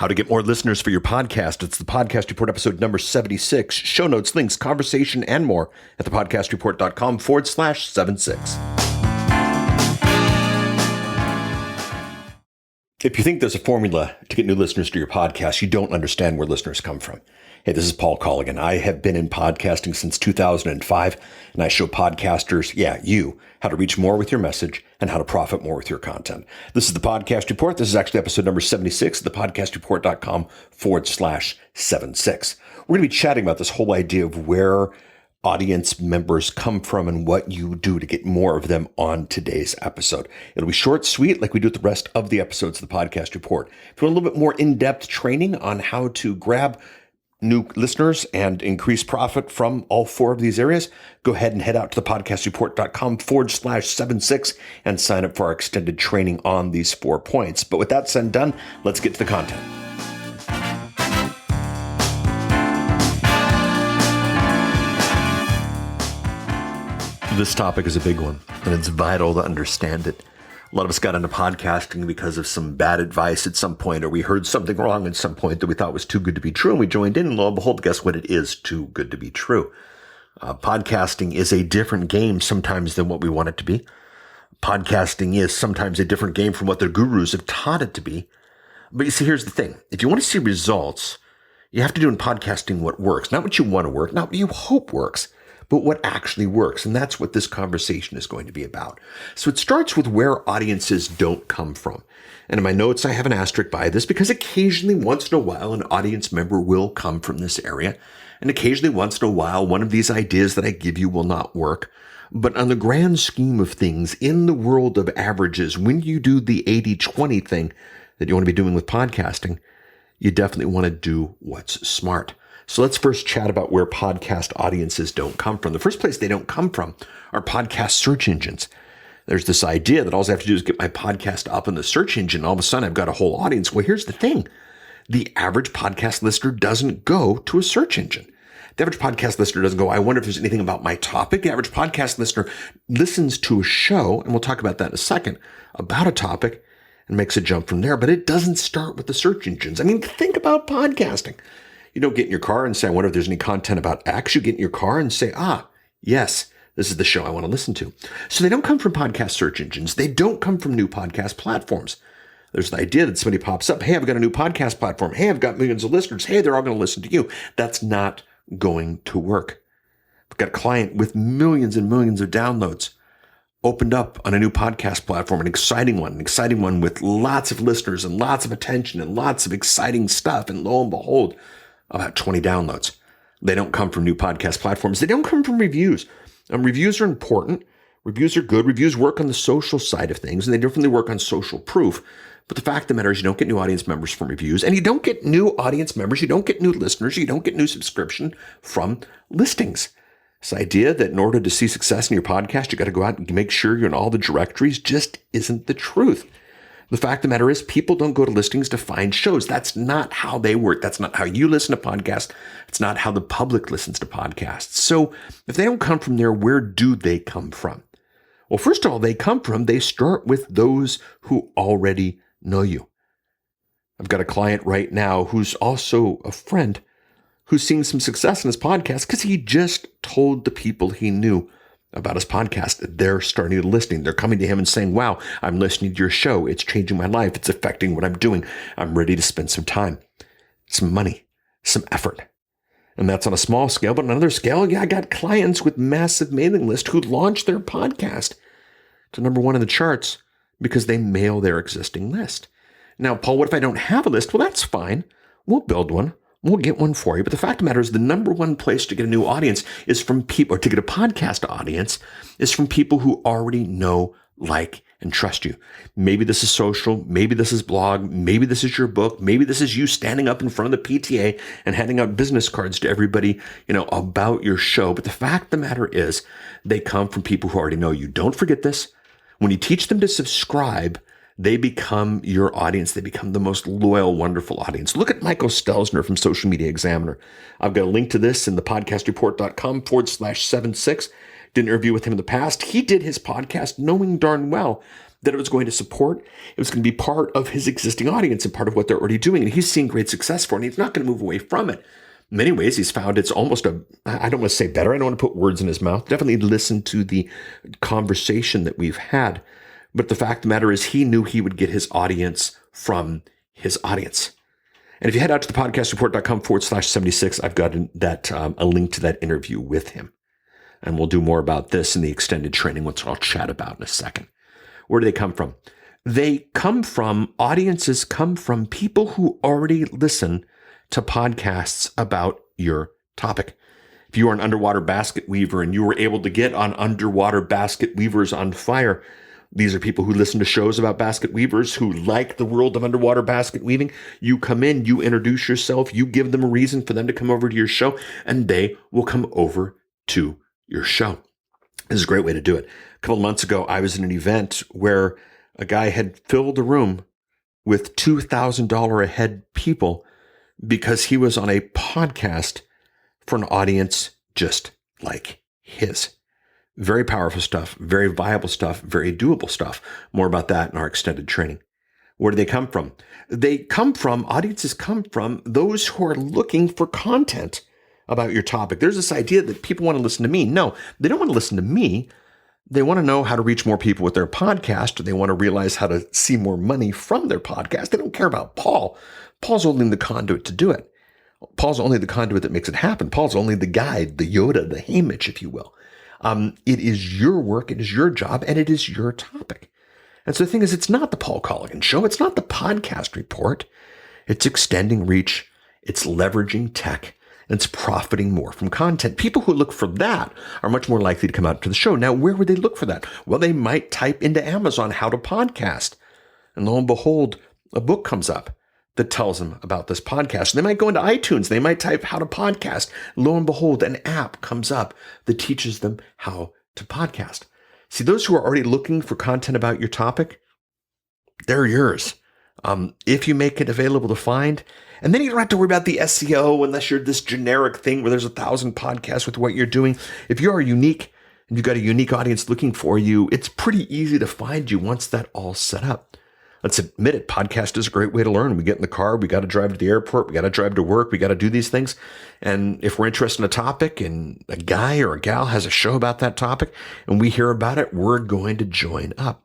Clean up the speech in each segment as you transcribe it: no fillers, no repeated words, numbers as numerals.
How to get more listeners for your podcast. It's the Podcast Report, episode number 76. Show notes, links, conversation, and more at thepodcastreport.com/76. If you think there's a formula to get new listeners to your podcast, you don't understand where listeners come from. Hey, this is Paul Colligan. I have been in podcasting since 2005, and I show podcasters, you, how to reach more with your message and how to profit more with your content. This is the Podcast Report. This is actually episode number 76 at thepodcastreport.com/76. We're going to be chatting about this whole idea of where audience members come from and what you do to get more of them on today's episode. It'll be short, sweet, like we do with the rest of the episodes of the Podcast Report. If you want a little bit more in-depth training on how to grab new listeners and increase profit from all four of these areas, go ahead and head out to thepodcastreport.com/76 and sign up for our extended training on these 4 points. But with that said and done, let's get to the content. This topic is a big one, and it's vital to understand it. A lot of us got into podcasting because of some bad advice at some point, or we heard something wrong at some point that we thought was too good to be true, and we joined in, and lo and behold, guess what? It is too good to be true. Podcasting is a different game sometimes than what we want it to be. Podcasting is sometimes a different game from what the gurus have taught it to be. But you see, here's the thing. If you want to see results, you have to do in podcasting what works. Not what you want to work, not what you hope works, but what actually works. And that's what this conversation is going to be about. So it starts with where audiences don't come from. And in my notes, I have an asterisk by this because occasionally, once in a while, an audience member will come from this area. And occasionally, once in a while, one of these ideas that I give you will not work. But on the grand scheme of things, in the world of averages, when you do the 80-20 thing that you want to be doing with podcasting, you definitely want to do what's smart. So let's first chat about where podcast audiences don't come from. The first place they don't come from are podcast search engines. There's this idea that all I have to do is get my podcast up in the search engine. All of a sudden, I've got a whole audience. Well, here's the thing. The average podcast listener doesn't go to a search engine. The average podcast listener doesn't go, I wonder if there's anything about my topic. The average podcast listener listens to a show, and we'll talk about that in a second, about a topic and makes a jump from there. But it doesn't start with the search engines. I mean, think about podcasting. You don't get in your car and say, I wonder if there's any content about X. You get in your car and say, yes, this is the show I want to listen to. So they don't come from podcast search engines. They don't come from new podcast platforms. There's the idea that somebody pops up, hey, I've got a new podcast platform. Hey, I've got millions of listeners. Hey, they're all going to listen to you. That's not going to work. I've got a client with millions and millions of downloads opened up on a new podcast platform, an exciting one with lots of listeners and lots of attention and lots of exciting stuff. And lo and behold, about 20 downloads. They don't come from new podcast platforms. They don't come from reviews. Reviews are important. Reviews are good. Reviews work on the social side of things, and they definitely work on social proof. But the fact of the matter is you don't get new audience members from reviews, and you don't get new audience members. You don't get new listeners. You don't get new subscription from listings. This idea that in order to see success in your podcast, you got to go out and make sure you're in all the directories just isn't the truth. The fact of the matter is people don't go to listings to find shows. That's not how they work. That's not how you listen to podcasts. It's not how the public listens to podcasts. So if they don't come from there, where do they come from? Well, first of all, they start with those who already know you. I've got a client right now who's also a friend who's seeing some success in his podcast because he just told the people he knew about his podcast. They're starting to listening. They're coming to him and saying, wow, I'm listening to your show. It's changing my life. It's affecting what I'm doing. I'm ready to spend some time, some money, some effort. And that's on a small scale, but on another scale, I got clients with massive mailing list who launched their podcast to number one in the charts because they mail their existing list. Now, Paul, what if I don't have a list? Well, that's fine. We'll build one. We'll get one for you. But the fact of the matter is the number one place to get a new audience is from people, or to get a podcast audience is from people who already know, like, and trust you. Maybe this is social. Maybe this is blog. Maybe this is your book. Maybe this is you standing up in front of the PTA and handing out business cards to everybody, about your show. But the fact of the matter is they come from people who already know you. Don't forget this. When you teach them to subscribe, they become your audience. They become the most loyal, wonderful audience. Look at Michael Stelzner from Social Media Examiner. I've got a link to this in the podcastreport.com/76. Did an interview with him in the past. He did his podcast knowing darn well that it was going to support. It was going to be part of his existing audience and part of what they're already doing. And he's seeing great success for it, and he's not going to move away from it. In many ways, he's found it's almost I don't want to say better. I don't want to put words in his mouth. Definitely listen to the conversation that we've had. But the fact of the matter is he knew he would get his audience from his audience. And if you head out to the podcastreport.com/76, I've got a link to that interview with him. And we'll do more about this in the extended training, which I'll chat about in a second. Where do they come from? Audiences come from people who already listen to podcasts about your topic. If you are an underwater basket weaver and you were able to get on Underwater Basket Weavers on Fire, these are people who listen to shows about basket weavers, who like the world of underwater basket weaving. You come in, you introduce yourself, you give them a reason for them to come over to your show, and they will come over to your show. This is a great way to do it. A couple of months ago, I was in an event where a guy had filled a room with $2,000 a head people because he was on a podcast for an audience just like his. Very powerful stuff, very viable stuff, very doable stuff. More about that in our extended training. Where do they come from? Audiences come from those who are looking for content about your topic. There's this idea that people want to listen to me. No, they don't want to listen to me. They want to know how to reach more people with their podcast, or they want to realize how to see more money from their podcast. They don't care about Paul. Paul's only the conduit to do it. Paul's only the conduit that makes it happen. Paul's only the guide, the Yoda, the Hamish, if you will. It is your work, it is your job, and it is your topic. And so the thing is, it's not the Paul Colligan Show. It's not the podcast report. It's extending reach. It's leveraging tech. And it's profiting more from content. People who look for that are much more likely to come out to the show. Now, where would they look for that? Well, they might type into Amazon how to podcast. And lo and behold, a book comes up that tells them about this podcast. They might go into iTunes. They might type how to podcast. Lo and behold, an app comes up that teaches them how to podcast. See, those who are already looking for content about your topic, they're yours. If you make it available to find, and then you don't have to worry about the SEO unless you're this generic thing where there's 1,000 podcasts with what you're doing. If you are unique and you've got a unique audience looking for you, it's pretty easy to find you once that all's set up. Let's admit it, podcast is a great way to learn. We get in the car, we got to drive to the airport, we got to drive to work, we got to do these things. And if we're interested in a topic and a guy or a gal has a show about that topic and we hear about it, we're going to join up.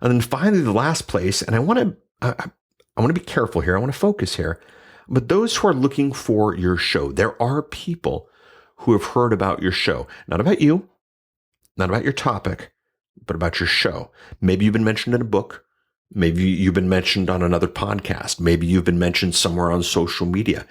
And then finally, the last place, and I want to be careful here, I want to focus here, but those who are looking for your show, there are people who have heard about your show, not about you, not about your topic, but about your show. Maybe you've been mentioned in a book. Maybe you've been mentioned on another podcast. Maybe you've been mentioned somewhere on social media.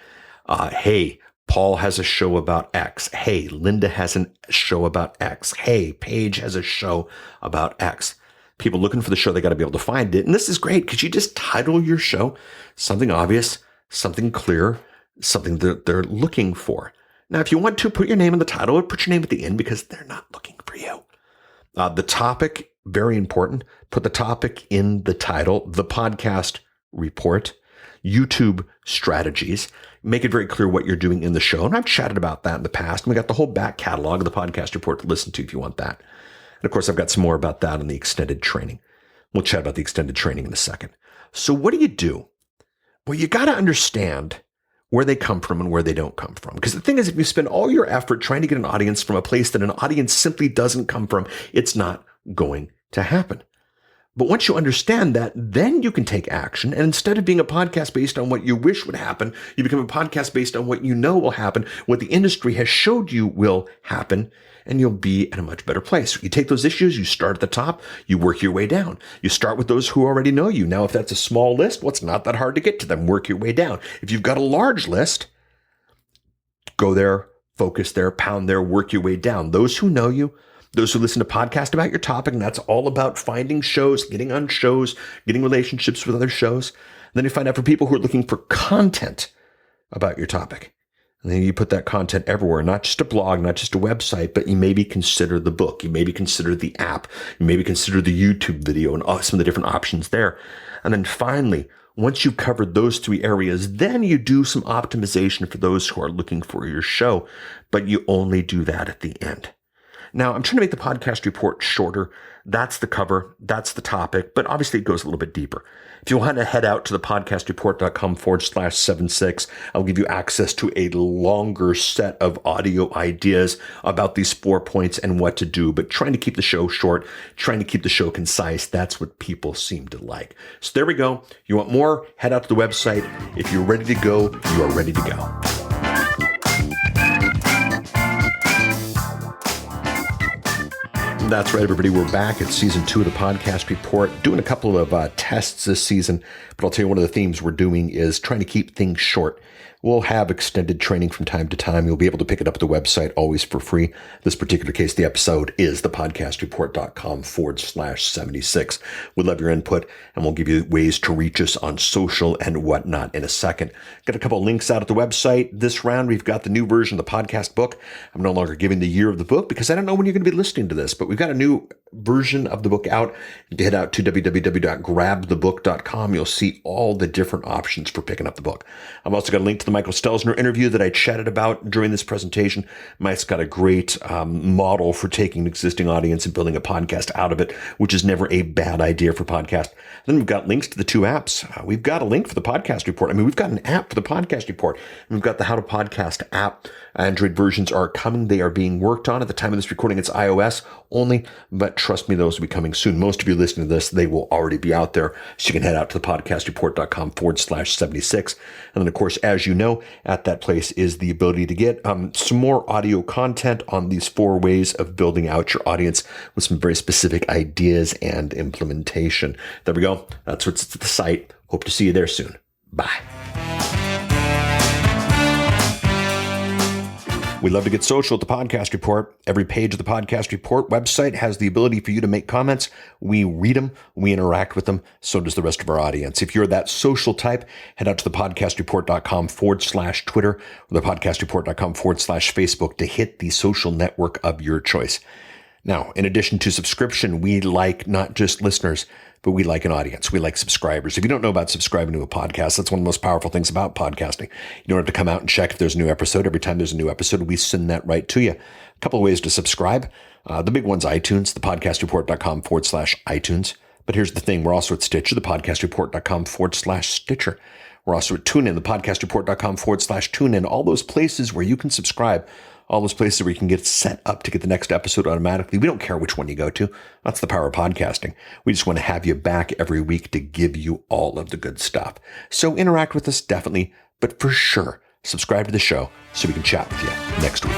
Hey, Paul has a show about X. Hey, Linda has a show about X. Hey, Paige has a show about X. People looking for the show, they got to be able to find it. And this is great because you just title your show something obvious, something clear, something that they're looking for. Now, if you want to put your name in the title or put your name at the end because they're not looking for you. The topic, very important. Put the topic in the title, the podcast report, YouTube strategies. Make it very clear what you're doing in the show. And I've chatted about that in the past. And we got the whole back catalog of the podcast report to listen to if you want that. And of course, I've got some more about that in the extended training. We'll chat about the extended training in a second. So what do? Well, you got to understand where they come from and where they don't come from. Because the thing is, if you spend all your effort trying to get an audience from a place that an audience simply doesn't come from, it's not going to happen. But once you understand that, then you can take action. And instead of being a podcast based on what you wish would happen, you become a podcast based on what you know will happen, what the industry has showed you will happen, and you'll be in a much better place. You take those issues, you start at the top, you work your way down. You start with those who already know you. Now, if that's a small list, well, it's not that hard to get to them. Work your way down. If you've got a large list, go there, focus there, pound there, work your way down. Those who know you, those who listen to podcasts about your topic, and that's all about finding shows, getting on shows, getting relationships with other shows. And then you find out for people who are looking for content about your topic. And then you put that content everywhere, not just a blog, not just a website, but you maybe consider the book. You maybe consider the app. You maybe consider the YouTube video and some of the different options there. And then finally, once you've covered those three areas, then you do some optimization for those who are looking for your show, but you only do that at the end. Now, I'm trying to make the podcast report shorter. That's the cover. That's the topic. But obviously, it goes a little bit deeper. If you want to head out to the podcastreport.com/76, I'll give you access to a longer set of audio ideas about these 4 points and what to do. But trying to keep the show short, trying to keep the show concise, that's what people seem to like. So there we go. You want more? Head out to the website. If you're ready to go, you are ready to go. That's right, everybody. We're back at season 2 of the podcast report, doing a couple of tests this season. But I'll tell you, one of the themes we're doing is trying to keep things short. We'll have extended training from time to time. You'll be able to pick it up at the website, always for free. This particular case, the episode is thepodcastreport.com/76. We'd love your input, and we'll give you ways to reach us on social and whatnot in a second. Got a couple of links out at the website. This round, we've got the new version of the podcast book. I'm no longer giving the year of the book because I don't know when you're going to be listening to this, but we've got a new version of the book out. Head out to www.grabthebook.com. You'll see all the different options for picking up the book. I've also got a link to the Michael Stelzner interview that I chatted about during this presentation. Mike's got a great model for taking an existing audience and building a podcast out of it, which is never a bad idea for podcast. Then we've got links to the 2 apps. We've got a link for the podcast report. I mean, we've got an app for the podcast report. And we've got the How to Podcast app. Android versions are coming. They are being worked on. At the time of this recording, it's iOS only, but trust me, those will be coming soon. Most of you listening to this, they will already be out there. So you can head out to thepodcastreport.com/76. And then, of course, as you know, at that place is the ability to get some more audio content on these 4 ways of building out your audience with some very specific ideas and implementation. There we go. That's what's at the site. Hope to see you there soon. Bye. We love to get social at the Podcast Report. Every page of the Podcast Report website has the ability for you to make comments. We read them. We interact with them. So does the rest of our audience. If you're that social type, head out to the podcastreport.com/Twitter or the podcastreport.com/Facebook to hit the social network of your choice. Now, in addition to subscription, we like not just listeners, but we like an audience. We like subscribers. If you don't know about subscribing to a podcast, that's one of the most powerful things about podcasting. You don't have to come out and check if there's a new episode. Every time there's a new episode, we send that right to you. A couple of ways to subscribe. The big one's iTunes, thepodcastreport.com/iTunes. But here's the thing. We're also at Stitcher, thepodcastreport.com/Stitcher. We're also at TuneIn, thepodcastreport.com/TuneIn. All those places where you can subscribe. All those places where you can get set up to get the next episode automatically. We don't care which one you go to. That's the power of podcasting. We just want to have you back every week to give you all of the good stuff. So interact with us, definitely, but for sure, subscribe to the show so we can chat with you next week.